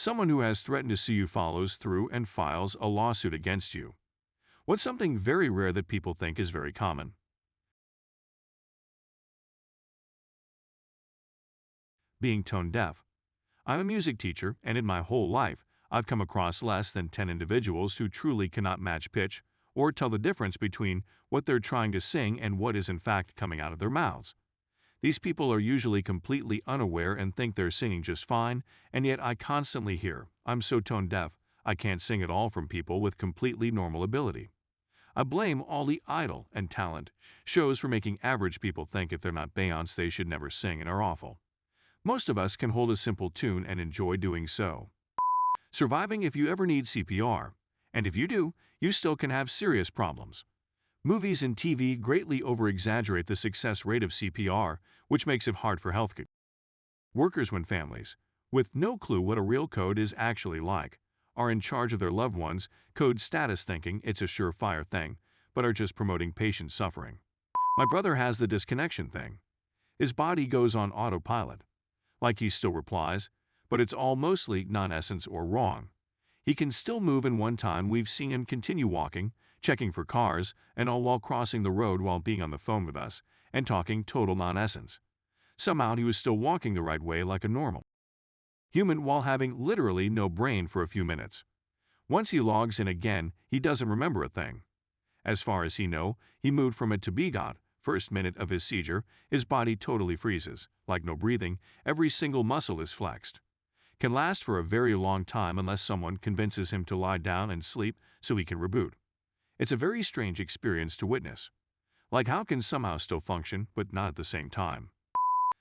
Someone who has threatened to sue you follows through and files a lawsuit against you. What's something very rare that people think is very common? Being tone deaf. I'm a music teacher, and in my whole life, I've come across less than 10 individuals who truly cannot match pitch or tell the difference between what they're trying to sing and what is in fact coming out of their mouths. These people are usually completely unaware and think they're singing just fine, and yet I constantly hear, "I'm so tone deaf, I can't sing at all," from people with completely normal ability. I blame all the Idol and talent shows for making average people think if they're not Beyonce they should never sing and are awful. Most of us can hold a simple tune and enjoy doing so. Surviving if you ever need CPR, and if you do, you still can have serious problems. Movies and TV greatly over-exaggerate the success rate of CPR, which makes it hard for healthcare workers when families, with no clue what a real code is actually like, are in charge of their loved ones' code status thinking it's a surefire thing, but are just promoting patient suffering. My brother has the disconnection thing. His body goes on autopilot. Like he still replies, but it's all mostly nonsense or wrong. He can still move, and one time we've seen him continue walking, checking for cars, and all while crossing the road while being on the phone with us and talking total nonsense. Somehow he was still walking the right way like a normal human while having literally no brain for a few minutes. Once he logs in again, he doesn't remember a thing. As far as he knows, he moved from it to be God. First minute of his seizure, his body totally freezes, like no breathing, every single muscle is flexed. Can last for a very long time unless someone convinces him to lie down and sleep so he can reboot. It's a very strange experience to witness. Like, how can somehow still function but not at the same time?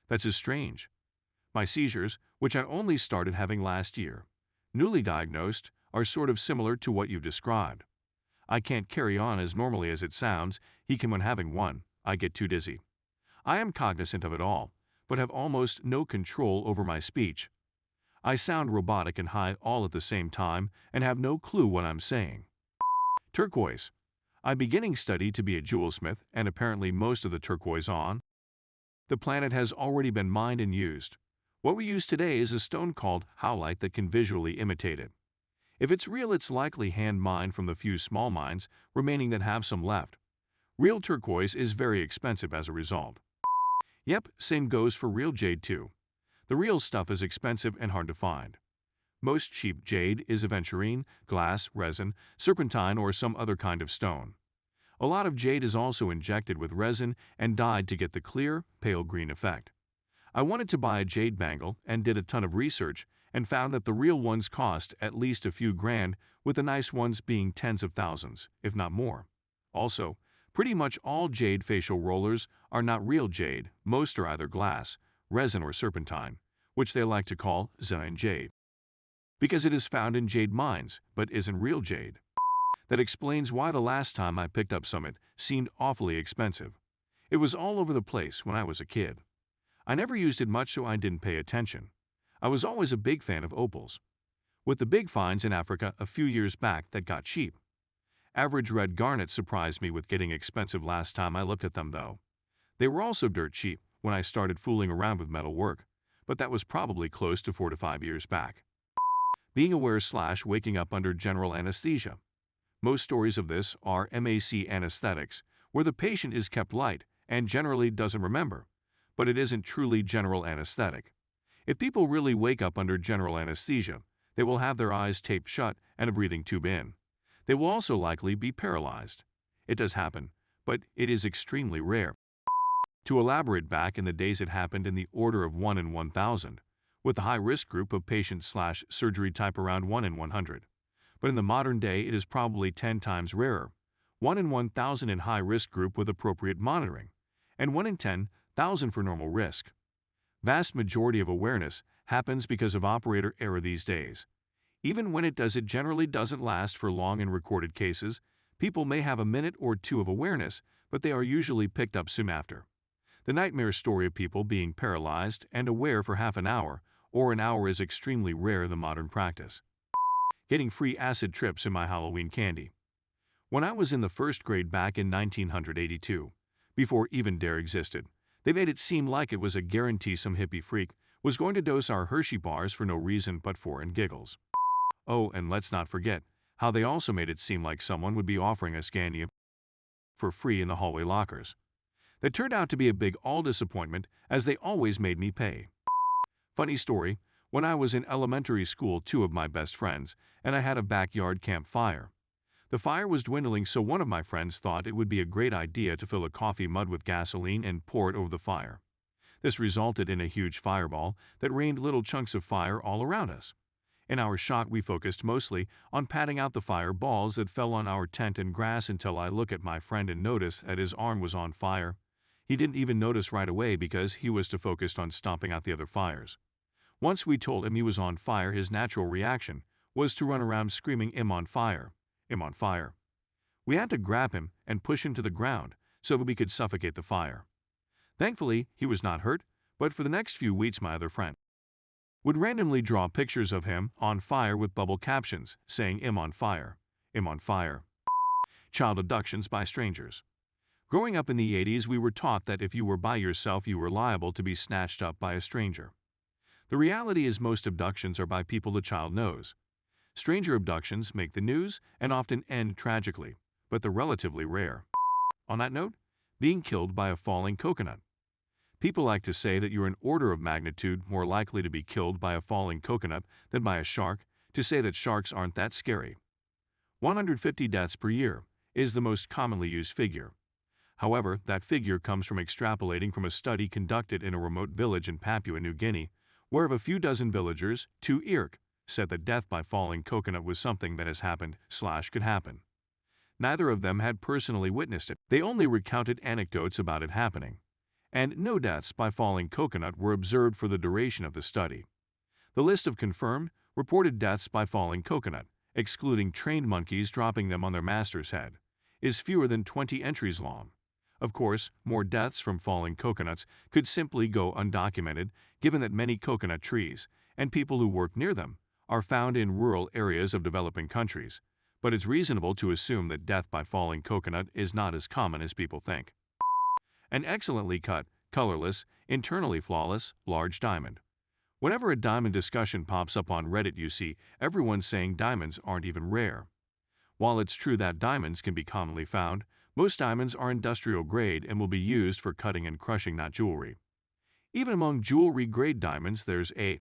That's just strange. My seizures, which I only started having last year, newly diagnosed, are sort of similar to what you've described. I can't carry on as normally as it sounds. He can when having one. I get too dizzy. I am cognizant of it all, but have almost no control over my speech. I sound robotic and high all at the same time and have no clue what I'm saying. Turquoise. I'm beginning study to be a jewelsmith, and apparently most of the turquoise on the planet has already been mined and used. What we use today is a stone called howlite that can visually imitate it. If it's real, it's likely hand mined from the few small mines remaining that have some left. Real turquoise is very expensive as a result. Yep, same goes for real jade too. The real stuff is expensive and hard to find. Most cheap jade is aventurine, glass, resin, serpentine, or some other kind of stone. A lot of jade is also injected with resin and dyed to get the clear, pale green effect. I wanted to buy a jade bangle and did a ton of research and found that the real ones cost at least a few grand, with the nice ones being tens of thousands, if not more. Also, pretty much all jade facial rollers are not real jade. Most are either glass, resin, or serpentine, which they like to call Zion jade, because it is found in jade mines, but isn't real jade. That explains why the last time I picked up some it seemed awfully expensive. It was all over the place when I was a kid. I never used it much, so I didn't pay attention. I was always a big fan of opals, with the big finds in Africa a few years back that got cheap. Average red garnets surprised me with getting expensive last time I looked at them though. They were also dirt cheap when I started fooling around with metal work, but that was probably close to 4 to 5 years back. Being aware/waking up under general anesthesia. Most stories of this are MAC anesthetics, where the patient is kept light and generally doesn't remember, but it isn't truly general anesthetic. If people really wake up under general anesthesia, they will have their eyes taped shut and a breathing tube in. They will also likely be paralyzed. It does happen, but it is extremely rare. To elaborate, back in the days it happened in the order of 1 in 1,000, with the high-risk group of patients/surgery type around 1 in 100. But in the modern day it is probably 10 times rarer, 1 in 1,000 in high-risk group with appropriate monitoring, and 1 in 10,000 for normal risk. Vast majority of awareness happens because of operator error these days. Even when it does, it generally doesn't last for long. In recorded cases, people may have a minute or two of awareness, but they are usually picked up soon after. The nightmare story of people being paralyzed and aware for half an hour or an hour is extremely rare in the modern practice. Getting free acid trips in my Halloween candy. When I was in the first grade back in 1982, before even DARE existed, they made it seem like it was a guarantee some hippie freak was going to dose our Hershey bars for no reason but for and giggles. Oh, and let's not forget how they also made it seem like someone would be offering us candy for free in the hallway lockers. That turned out to be a big disappointment, as they always made me pay. Funny story, when I was in elementary school, two of my best friends and I had a backyard campfire. The fire was dwindling, so one of my friends thought it would be a great idea to fill a coffee mug with gasoline and pour it over the fire. This resulted in a huge fireball that rained little chunks of fire all around us. In our shot, we focused mostly on patting out the fireballs that fell on our tent and grass until I look at my friend and notice that his arm was on fire. He didn't even notice right away because he was too focused on stomping out the other fires. Once we told him he was on fire, his natural reaction was to run around screaming, "I'm on fire! I'm on fire!" We had to grab him and push him to the ground so that we could suffocate the fire. Thankfully, he was not hurt, but for the next few weeks my other friend would randomly draw pictures of him on fire with bubble captions saying, "I'm on fire! I'm on fire!" Child abductions by strangers. Growing up in the 80s, we were taught that if you were by yourself, you were liable to be snatched up by a stranger. The reality is most abductions are by people the child knows. Stranger abductions make the news and often end tragically, but they're relatively rare. On that note, being killed by a falling coconut. People like to say that you're an order of magnitude more likely to be killed by a falling coconut than by a shark, to say that sharks aren't that scary. 150 deaths per year is the most commonly used figure. However, that figure comes from extrapolating from a study conducted in a remote village in Papua New Guinea, where of a few dozen villagers, 2 said that death by falling coconut was something that has happened/could happen. Neither of them had personally witnessed it. They only recounted anecdotes about it happening. And no deaths by falling coconut were observed for the duration of the study. The list of confirmed, reported deaths by falling coconut, excluding trained monkeys dropping them on their master's head, is fewer than 20 entries long. Of course, more deaths from falling coconuts could simply go undocumented, given that many coconut trees, and people who work near them, are found in rural areas of developing countries, but it's reasonable to assume that death by falling coconut is not as common as people think. An excellently cut, colorless, internally flawless, large diamond. Whenever a diamond discussion pops up on Reddit, you see everyone saying diamonds aren't even rare. While it's true that diamonds can be commonly found, most diamonds are industrial grade and will be used for cutting and crushing, not jewelry. Even among jewelry-grade diamonds, there's a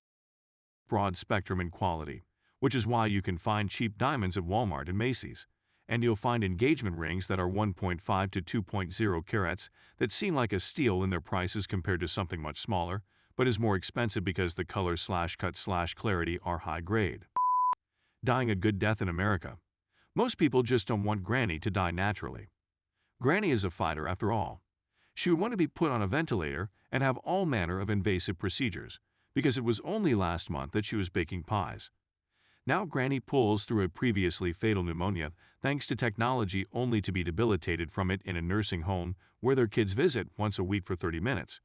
broad spectrum in quality, which is why you can find cheap diamonds at Walmart and Macy's, and you'll find engagement rings that are 1.5 to 2.0 carats that seem like a steal in their prices compared to something much smaller, but is more expensive because the color/cut/clarity are high grade. Dying a good death in America. Most people just don't want Granny to die naturally. Granny is a fighter after all. She would want to be put on a ventilator and have all manner of invasive procedures, because it was only last month that she was baking pies. Now Granny pulls through a previously fatal pneumonia thanks to technology, only to be debilitated from it in a nursing home where their kids visit once a week for 30 minutes.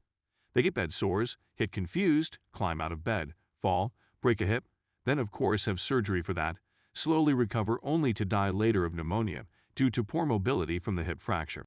They get bed sores, get confused, climb out of bed, fall, break a hip, then of course have surgery for that, slowly recover only to die later of pneumonia due to poor mobility from the hip fracture.